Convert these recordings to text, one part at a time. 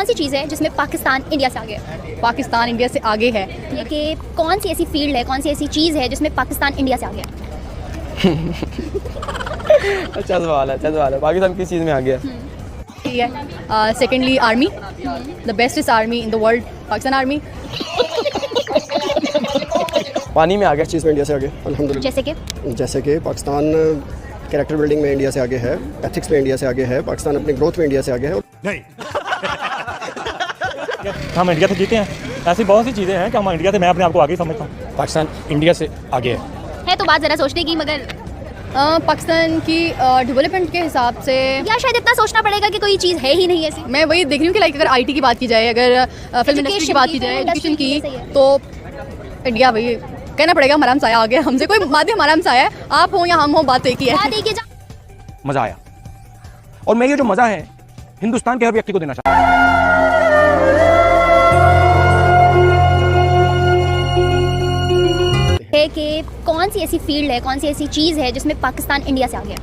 कौन सी चीज़ है जिसमें पाकिस्तान इंडिया से आगे है? पाकिस्तान इंडिया से आगे है। ये कि कौन सी ऐसी फील्ड है, कौन सी ऐसी चीज़ है जिसमें पाकिस्तान इंडिया से आगे है? अच्छा सवाल है। पाकिस्तान किस चीज़ में आ गया? ठीक है। Secondly army, the bestest army in the world, Pakistan army. पानी में आ गया। चीज़ में इंडिया से आगे अल्हम्दुलिल्लाह। जैसे कि पाकिस्तान कैरेक्टर बिल्डिंग में इंडिया से आगे है, एथिक्स में इंडिया से आगे है, पाकिस्तान अपनी ग्रोथ में इंडिया से आगे है। नहीं हम इंडिया से जीते हैं। ऐसी बहुत सी चीज़ें हैं कि हम इंडिया से, मैं अपने आप को आगे समझता हूँ। पाकिस्तान इंडिया से आगे है तो बात ज़रा सोचने की, मगर पाकिस्तान की डेवलपमेंट के हिसाब से या शायद इतना सोचना पड़ेगा कि कोई चीज़ है ही नहीं ऐसी। मैं वही देख रही हूँ कि लाइक अगर आईटी की बात की जाए, अगर फिल्म इंडस्ट्री की बात की जाए, एजुकेशन की, तो इंडिया भाई कहना पड़ेगा हमारा हमसाया आ गया। हमसे कोई माध्यम हमारा हमसाया है, आप हो या हम हो, बात एक ही है। बात एक ही मजा आया और मैं ये जो मजा है हिंदुस्तान के हर व्यक्ति को देना चाहता हूँ। है कि कौन सी ऐसी फील्ड है, कौन सी ऐसी चीज़ है जिसमें पाकिस्तान इंडिया से आगे है?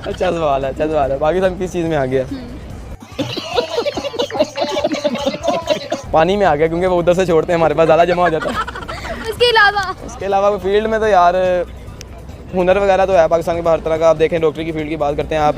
अच्छा सवाल है। पाकिस्तान किस चीज़ में आ गया? पानी में आ गया, क्योंकि वो उधर से छोड़ते हैं, हमारे पास ज़्यादा जमा हो जाता है। उसके अलावा फील्ड में तो यार हुनर वगैरह तो है पाकिस्तान के हर तरह का। आप देखें डॉक्टरी की फील्ड की बात करते हैं आप,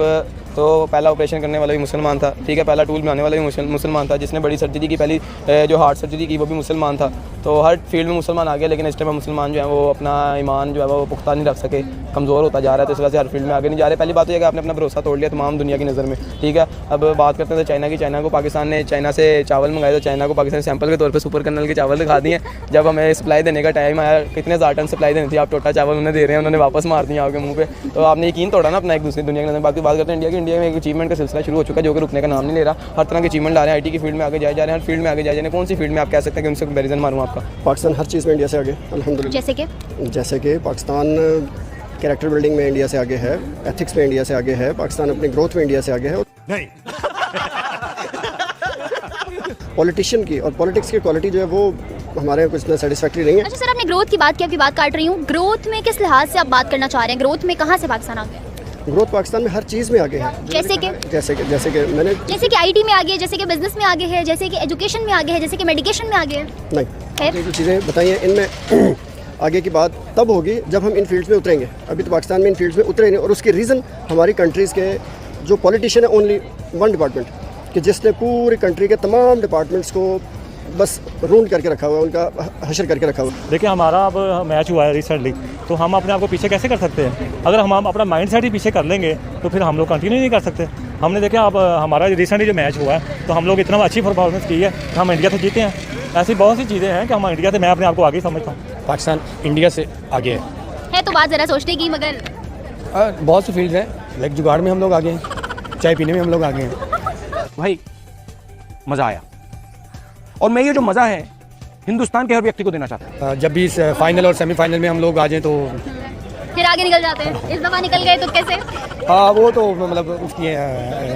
तो पहला ऑपरेशन करने वाला भी मुसलमान था, ठीक है। पहला टूल बनाने वाला भी मुसलमान था। जिसने बड़ी सर्जरी की, पहली जो हार्ट सर्जरी की, वो भी मुसलमान था। तो हर फील्ड में मुसलमान आ गया, लेकिन इस टाइम मुसलमान जो है वो अपना ईमान जो है वो पुख्ता नहीं रख सके, कमज़ोर होता जा रहा है। तो इस वजह से हर फील्ड में आगे नहीं जा रहे। पहली बात तो यह कि आपने अपना भरोसा तोड़ लिया तमाम दुनिया की नज़र में, ठीक है। अब बात करते हैं तो चाइना की। चाइना को पाकिस्तान ने चाइना से चावल मंगाए, तो चाइना को पाकिस्तान सैंपल के तौर पर सुपर कर्नल के चावल दिखा दिए। जब हमें सप्लाई देने का टाइम आया, कितने हज़ार टन सप्लाई देनी थी, आप टोटा चावल उन्हें दे रहे हैं, उन्होंने वापस मार दिया आपके मुँह पे। तो आपने यकीन तोड़ा ना अपना एक दूसरी दुनिया के नज़र। बाकी बात करते हैं इंडिया की। इंडिया में एक अचीवमेंट का सिलसिला शुरू हो चुका है जो कि रुकने का नाम नहीं ले रहा। हर तरह के अचीवमेंट ला रहे हैं, आईटी की फील्ड में आगे जाए जा रहे हैं, हर फील्ड में आगे जाए जा रहे हैं। कौन सी फील्ड में आप कह सकते हैं कि उनसे कंपैरिजन मारूं आपका? पाकिस्तान हर चीज़ में इंडिया से आगे अल्हम्दुलिल्लाह। जैसे कि पाकिस्तान कैरेक्टर बिल्डिंग में इंडिया से आगे है, एथिक्स में इंडिया से आगे है, पाकिस्तान अपनी ग्रोथ में इंडिया से आगे है। नहीं पॉलिटिशियन की और पॉलिटिक्स की क्वालिटी जो है वो हमारे यहाँ कुछ इतना सेटिस्फैक्ट्री नहीं है। अच्छा सर, आपने ग्रोथ की बात की, आपकी बात काट रही हूँ। ग्रोथ में किस लिहाज से आप बात करना चाह रहे हैं? ग्रोथ में कहाँ से पाकिस्तान आ गया? ग्रोथ पाकिस्तान में हर चीज़ में आगे है। जैसे कि आईटी में आगे है, जैसे कि बिजनेस में आगे है, जैसे कि एजुकेशन में आगे है, जैसे कि मेडिकेशन में आगे है। नहीं, ये जो चीज़ें बताई हैं इनमें आगे की बात तब होगी जब हम इन फील्ड्स में उतरेंगे। अभी तो पाकिस्तान में इन फील्ड्स में उतरे नहीं, और उसकी रीज़न हमारी कंट्रीज़ के जो पॉलिटिशियन है, ओनली वन डिपार्टमेंट कि जिसने पूरी कंट्री के तमाम डिपार्टमेंट्स को बस रूंड करके रखा हुआ है, उनका हशर करके रखा हुआ है। देखिए हमारा अब मैच हुआ है रिसेंटली, तो हम अपने आप को पीछे कैसे कर सकते हैं? अगर हम अपना माइंड सेट ही पीछे कर लेंगे तो फिर हम लोग कंटिन्यू नहीं कर सकते। हमने देखा अब हमारा रिसेंटली जो मैच हुआ है, तो हम लोग इतना अच्छी परफॉर्मेंस की है, हम इंडिया से जीते हैं। ऐसी बहुत सी चीज़ें हैं कि हम इंडिया से, मैं अपने आप को आगे समझता हूँ। पाकिस्तान इंडिया से आगे है तो बात ज़रा सोचने की, मगर बहुत सी फील्ड हैं। लाइक जुगाड़ में हम लोग आगे हैं, चाय पीने में हम लोग आगे हैं। भाई मजा आया और मैं ये जो मजा है हिंदुस्तान के हर व्यक्ति को देना चाहता हूँ। जब भी इस फाइनल और सेमीफाइनल में हम लोग आ जाएँ तो फिर आगे निकल जाते हैं। इस दफ़ा निकल गए तो कैसे? हाँ, वो तो मतलब उसकी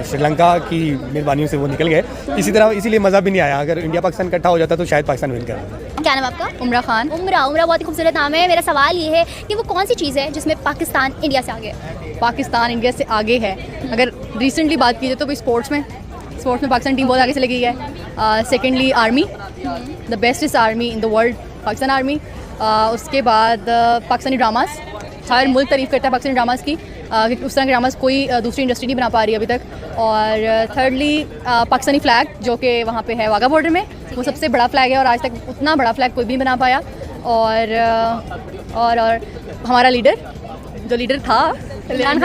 श्रीलंका की मेहरबानियों से वो निकल गए। इसी तरह इसीलिए मज़ा भी नहीं आया। अगर इंडिया पाकिस्तान इकट्ठा हो जाता तो शायद पाकिस्तान विन कर देता। क्या नाम आपका? उमरा खान। उमरा बहुत ही खूबसूरत नाम है। मेरा सवाल ये है कि वो कौन सी चीज़ है जिसमें पाकिस्तान इंडिया से आगे है? पाकिस्तान इंडिया से आगे है। अगर रिसेंटली बात की जाए तो स्पोर्ट्स में पाकिस्तान टीम बहुत आगे चली गई है। Secondly army, the bestest army in the world, Pakistan army. उसके बाद पाकिस्तानी ड्रामास, हर मुल्क तारीफ़ करता है पाकिस्तानी ड्रामास की, उस तरह के ड्रामास कोई दूसरी इंडस्ट्री नहीं बना पा रही अभी तक। और थर्डली पाकिस्तानी फ़्लैग जो कि वहाँ पे है वाघा बॉर्डर में, वो सबसे बड़ा फ़्लैग है और आज तक उतना बड़ा फ़्लैग कोई भी नहीं बना पाया। और हमारा जो लीडर था इमरान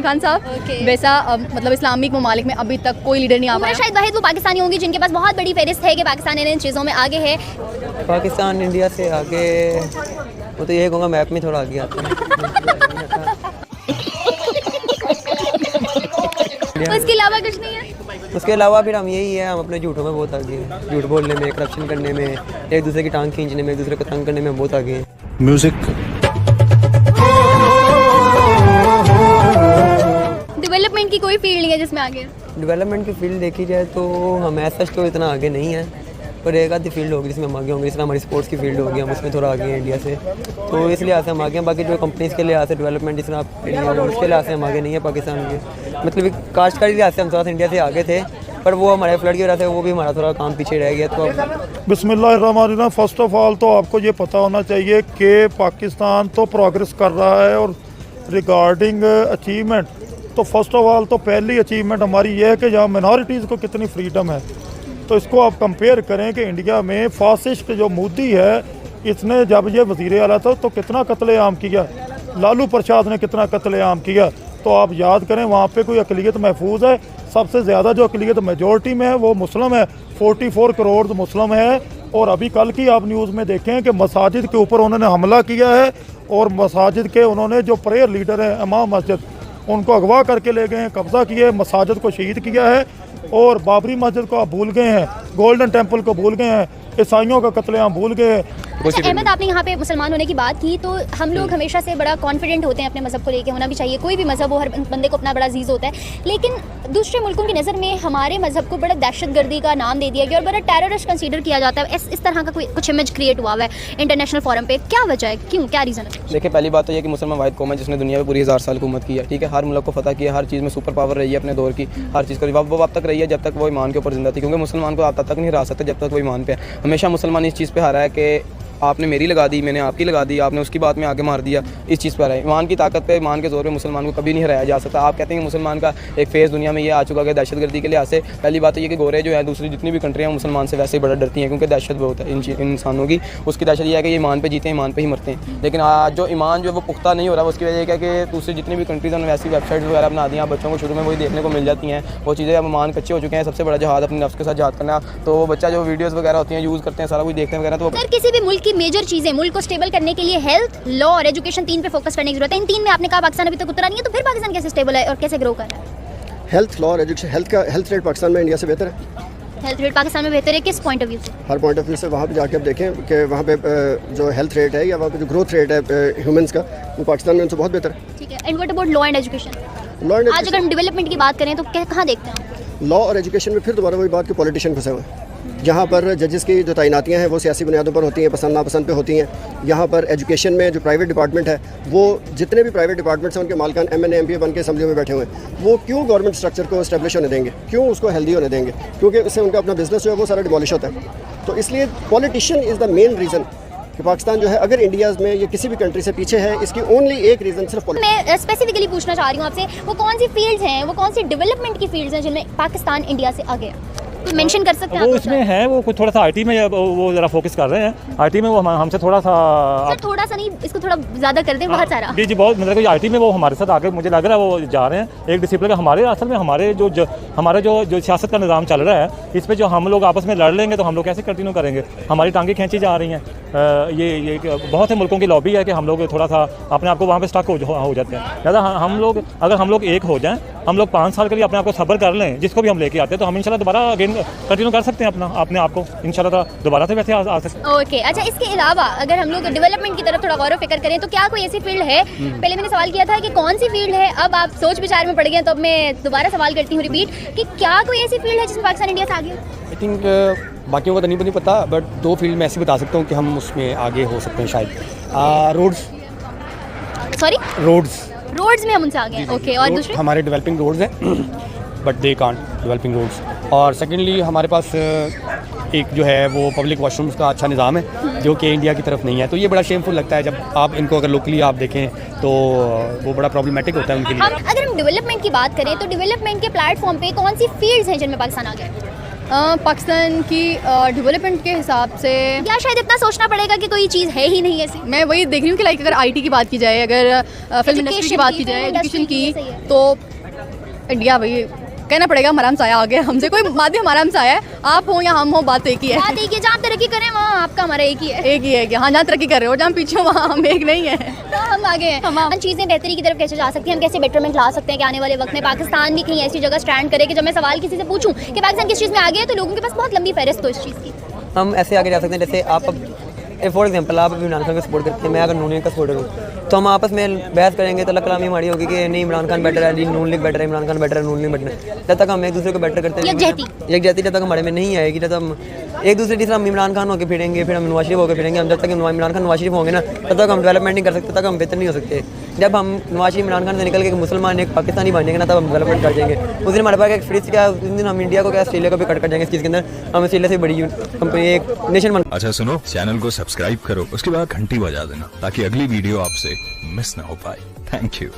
खान साहब, वैसा मतलब इस्लामिक ममालिक में अभी तक कोई लीडर नहीं आ पाया। शायद वाहिद वो पाकिस्तानी होंगी जिनके पास बहुत बड़ी फहरिस्त है कि पाकिस्तान इन चीज़ों में आगे है। पाकिस्तान इंडिया से आगे, वो तो यही कहूँगा मैप में थोड़ा आगे आता है। उसके अलावा कुछ नहीं है? उसके अलावा फिर हम यही है, हम अपने झूठों में बहुत आगे हैं। झूठ बोलने में, करप्शन करने में, एक दूसरे की टांग खींचने में, एक दूसरे को तंग करने में हम बहुत आगे हैं। म्यूज़िक डेवलपमेंट की कोई फील्ड नहीं है जिसमें आगे? डेवलपमेंट की फील्ड देखी जाए तो हम ऐसा तो इतना आगे नहीं है, पर एक आधी फील्ड होगी जिसमें हम आगे होंगे, जिसमें हमारी स्पोर्ट्स की फील्ड होगी, हम उसमें थोड़ा आगे हैं इंडिया से, तो इस लिहाज से हम आगे हैं। बाकी जो कंपनीज़ के लिहाज से डेवलपमेंट जिसमें आप उसके लिहाज से हम आगे नहीं है पाकिस्तान के, मतलब काश्तकारी लिहाज से हम थोड़ा सा इंडिया से आगे थे, पर वो हमारे फ्लड की वजह से वो भी हमारा थोड़ा काम पीछे रह गया। तो बिस्मिल्लाहिर्रहमानिर्रहीम। फ़र्स्ट ऑफ ऑल तो आपको ये पता होना चाहिए कि पाकिस्तान तो प्रोग्रेस कर रहा है, और रिगार्डिंग अचीवमेंट तो फर्स्ट ऑफ ऑल तो पहली अचीवमेंट हमारी ये है कि जहाँ मिनॉरिटीज़ को कितनी फ्रीडम है। तो इसको आप कंपेयर करें कि इंडिया में फासिस्ट जो मोदी है, इसने जब ये वज़ीर आला था तो कितना कत्लेआम किया, लालू प्रसाद ने कितना कत्लेआम किया। तो आप याद करें वहाँ पे कोई अक़लियत महफूज है। सबसे ज़्यादा जो अक़लियत मेजॉरिटी में है वो मुस्लिम है, 44 करोड़ मुस्लिम है। और अभी कल की आप न्यूज़ में देखें कि मसाजिद के ऊपर उन्होंने हमला किया है, और मसाजिद के उन्होंने जो प्रेयर लीडर हैं इमाम मस्जिद, उनको अगवा करके ले गए हैं, कब्ज़ा किए, मसाजिद को शहीद किया है। और बाबरी मस्जिद को आप भूल गए हैं, गोल्डन टेम्पल को भूल गए हैं, ईसाइयों का कत्लेआम भूल गए हैं। अच्छा अहमद, आपने यहाँ पे मुसलमान होने की बात की, तो हम लोग हमेशा से बड़ा कॉन्फिडेंट होते हैं अपने मज़हब को लेके, होना भी चाहिए, कोई भी मज़हब हो, हर बंदे को अपना बड़ा अजीज़ होता है। लेकिन दूसरे मुल्कों की नज़र में हमारे मज़हब को बड़ा दहशतगर्दी का नाम दे दिया गया और बड़ा टेररिस्ट कंसीडर किया जाता है। इस तरह का कुछ इमेज क्रिएट हुआ है इंटरनेशनल फोरम पे, क्या वजह है, क्यों, क्या रीज़न है? देखिए, पहली बात तो ये कि मुसलमान वाहिद कौम है जिसने दुनिया में पूरी 1000 साल हुकूमत की है, ठीक है। हर मुल्क को फतह किया, हर चीज़ में सुपर पावर रही है अपने दौर की, हर चीज़ को वो अब तक रही है जब तक वो ईमान के ऊपर जिंदा थी, क्योंकि मुसलमान को आप तब तक नहीं हरा सकते जब तक वो ईमान पे है। हमेशा मुसलमान इस चीज़ पे हारा है कि आपने मेरी लगा दी, मैंने आपकी लगा दी, आपने उसकी बात में आगे मार दिया, इस चीज़ पर है। ईमान की ताकत पे, ईमान के जोर पे मुसलमान को कभी नहीं हराया जा सकता। आप कहते हैं कि मुसलमान का एक फेज़ दुनिया में ये आ चुका है दहशतगर्दी के लिहाज से। पहली बात तो ये कि गोरे जो है दूसरी जितनी भी कंट्रियाँ मुसलमान से वैसे ही बड़ा डरती हैं, क्योंकि दहशत बहुत है इन इंसानों की। उसकी दहशत ये है कि ये ईमान पे जीते हैं, ईमान पे ही मरते हैं। लेकिन आज जो ईमान जो है वो पुख्ता नहीं हो रहा, उसकी वजह क्या है कि दूसरी जितनी भी कंट्रीज़ उन्होंने वैसी वेबसाइट वगैरह बना दी हैं, बच्चों को शुरू में वही देखने को मिल जाती हैं वो चीज़ें। अब ईमान कच्चे हो चुके हैं, सबसे बड़ा जहाद अपने नफ्स के साथ जहाद करना। तो वो बच्चा जो वीडियोज़ वगैरह होती हैं यूज़ करते हैं, सारा कुछ देखते हैं वगैरह। तो अगर किसी भी मुल्क की मेजर चीज़ें मुल्क को स्टेबल करने के लिए हेल्थ, लॉ और एजुकेशन, 3 पे फोकस करने की जरूरत है। इन 3 में आपने कहा पाकिस्तान अभी तक उतरा नहीं है, तो फिर पाकिस्तान कैसे स्टेबल है और कैसे ग्रो कर रहा है? हेल्थ, लॉ और एजुकेशन। हेल्थ रेट पाकिस्तान में इंडिया से बेहतर है। हेल्थ रेट पाकिस्तान में बेहतर है किस पॉइंट ऑफ व्यू से? हर पॉइंट ऑफ व्यू से। वहाँ पे जाके आप देखें कि वहाँ पे जो हेल्थ रेट है या वहाँ पे जो ग्रोथ रेट है ह्यूमंस का, वो पाकिस्तान में उनसे बहुत बेहतर है। ठीक है। And what about law and education? आज अगर हम डेवलपमेंट की बात करें तो कहाँ देखते हैं? लॉ और एजुकेशन में फिर दोबारा वही बात कि पॉलिटिशियन फंसे हुए हैं। जहाँ पर जजेस की जो तैनातियाँ हैं वो सियासी बुनियादों पर होती हैं, पसंद नापसंद पे होती हैं। यहाँ पर एजुकेशन में जो प्राइवेट डिपार्टमेंट है, वो जितने भी प्राइवेट डिपार्टमेंट्स हैं उनके मालिकान MNA MPA बन के असम्बलियों में बैठे हुए हैं। वो क्यों गवर्नमेंट स्ट्रक्चर को एस्टेब्लिश होने देंगे, क्यों उसको हेल्दी होने देंगे? क्योंकि उससे उनका अपना बिजनेस जो है वो सारा डिमोलिश होता है। तो इसलिए politician is the main reason कि पाकिस्तान जो है अगर इंडिया में या किसी भी कंट्री से पीछे है, इसकी ओनली एक रीज़न सिर्फ मैं स्पेसिफिकली पूछना चाह रही हूँ आपसे, वो कौन सी फील्ड्स हैं, वो कौन सी डेवलपमेंट की फील्ड्स हैं जिनमें पाकिस्तान इंडिया से आगे है? तो मेंशन कर सकते हैं वो आप? इसमें है, वो कुछ थोड़ा सा आईटी में वो ज़रा फोकस कर रहे हैं। आईटी में वो हमसे थोड़ा सा सर थोड़ा सा नहीं, इसको थोड़ा ज़्यादा कर दें, बहुत सारा। जी बहुत, मतलब कि आईटी में वो हमारे साथ आगे मुझे लग रहा है वो जा रहे हैं एक डिसिप्लिन। हमारे असल में हमारे जो सियासत का निज़ाम चल रहा है, इस पर जो हम लोग आपस में लड़ लेंगे तो हम लोग कैसे कंटिन्यू करेंगे? हमारी टांगें खींची जा रही हैं। ये बहुत से मुल्कों की लॉबी है कि हम लोग थोड़ा सा अपने आप को वहाँ पे स्टक हो जाते हैं। ज़्यादा हम लोग एक हो जाएं, हम लोग 5 साल के लिए अपने आप को सब्र कर लें, जिसको भी हम लेके आते हैं, तो हम इंशाल्लाह दोबारा अगेन कंटिन्यू कर सकते हैं अपने आप को इंशाल्लाह दोबारा से वैसे आ सकते हैं। ओके अच्छा, इसके अलावा अगर हम लोग डेवलपमेंट की तरफ थोड़ा गौर फिक्र करें तो क्या कोई ऐसी फील्ड है, पहले मैंने सवाल किया था कि कौन सी फील्ड है, अब आप सोच विचार में पड़ गए, तो अब मैं दोबारा सवाल करती हूँ रिपीट कि क्या कोई ऐसी फील्ड है जिसमें पाकिस्तान इंडिया से आगे? आई थिंक बाकियों का तो नहीं पता, बट 2 फील्ड में ऐसे बता सकता हूँ कि हम उसमें आगे हो सकते हैं शायद। रोड्स में हम उनसे आगे हैं। ओके, और दूसरे हमारे डेवलपिंग रोड्स हैं, but they can't developing roads. और सेकेंडली हमारे पास एक जो है वो पब्लिक वॉशरूम्स का अच्छा निज़ाम है, जो कि इंडिया की तरफ नहीं है। तो ये बड़ा शेमफुल लगता है जब आप इनको अगर लोकली आप देखें तो वो बड़ा प्रॉब्लमेटिक होता है उनके लिए। अगर हम डेवलपमेंट की बात करें तो डेवलपमेंट के प्लेटफॉर्म पे कौन सी फील्ड्स हैं जिनमें पाकिस्तान आगे है? पाकिस्तान की डेवलपमेंट के हिसाब से या शायद इतना सोचना पड़ेगा कि कोई चीज़ है ही नहीं ऐसी। मैं वही देख रही हूँ कि लाइक अगर आईटी की बात की जाए, अगर फिल्म इंडस्ट्री की बात की जाए, एजुकेशन की, तो इंडिया भाई कहना पड़ेगा हमारा हमसाया आ गया हमसे। कोई बात भी हमारा हमसाया है, आप हो या हम हो, बात एक ही है। बात एक ही, जहाँ तरक्की करें वहाँ आपका हमारा एक ही है। एक ही है कि हाँ, जहाँ तरक्की कर रहे हो, जहाँ पीछे हो वहाँ हम एक नहीं है, तो हम आगे हैं। हम चीज़ें बेहतरी की तरफ कैसे जा सकती हैं, हम कैसे बेटरमेंट ला सकते हैं कि आने वाले वक्त में पाकिस्तान भी कहीं ऐसी जगह स्टैंड करे कि जब मैं सवाल किसी से पूछूं कि पाकिस्तान किस चीज़ में आगे है, तो लोगों के पास बहुत लंबी फहरिस्त हो इस चीज़ की। हम ऐसे आगे जा सकते हैं जैसे आप फॉर एग्जांपल आप अभी इमरान खान का सपोर्ट करते हैं, मैं अगर नून लीग का सपोर्टर हूँ, तो हम आपस में बहस करेंगे तो कलामी हमारी होगी कि नहीं इमरान खान बेटर है, नहीं नून लीग बेटर है, इमरान खान बेटर है, नून लीग बेटर है। जब तक हम एक दूसरे को बेटर करते हैं, एक जाति जब तक हमारे में नहीं आएगी, जब हम एक दूसरे की तरह हम इमरान खान होकर फिरेंगे, फिर हम नवाज शरीफ होकर फिरेंगे। हम जब तक इमरान खान नवाज शरीफ होंगे ना, तब तक हम डेवलपमेंट नहीं कर सकते, तब तक हम बेहतर नहीं हो सकते। जब हम नवाज शरीफ इमरान खान से निकल के मुसलमान एक पाकिस्तानी बनेंगे ना, तब हम डेवलपमेंट कर जाएंगे। उस दिन हमारे पास एक फ्रिज क्या, उस दिन हम इंडिया को क्या ऑस्ट्रेलिया को भी कट कर जाएंगे इस चीज़ के अंदर। हम ऑस्ट्रेलिया से बड़ी कंपनी एक नेशन बन। अच्छा सुनो, चैनल को सब्सक्राइब करो, उसके बाद घंटी बजा देना ताकि अगली वीडियो आपसे मिस ना हो पाए। Thank you.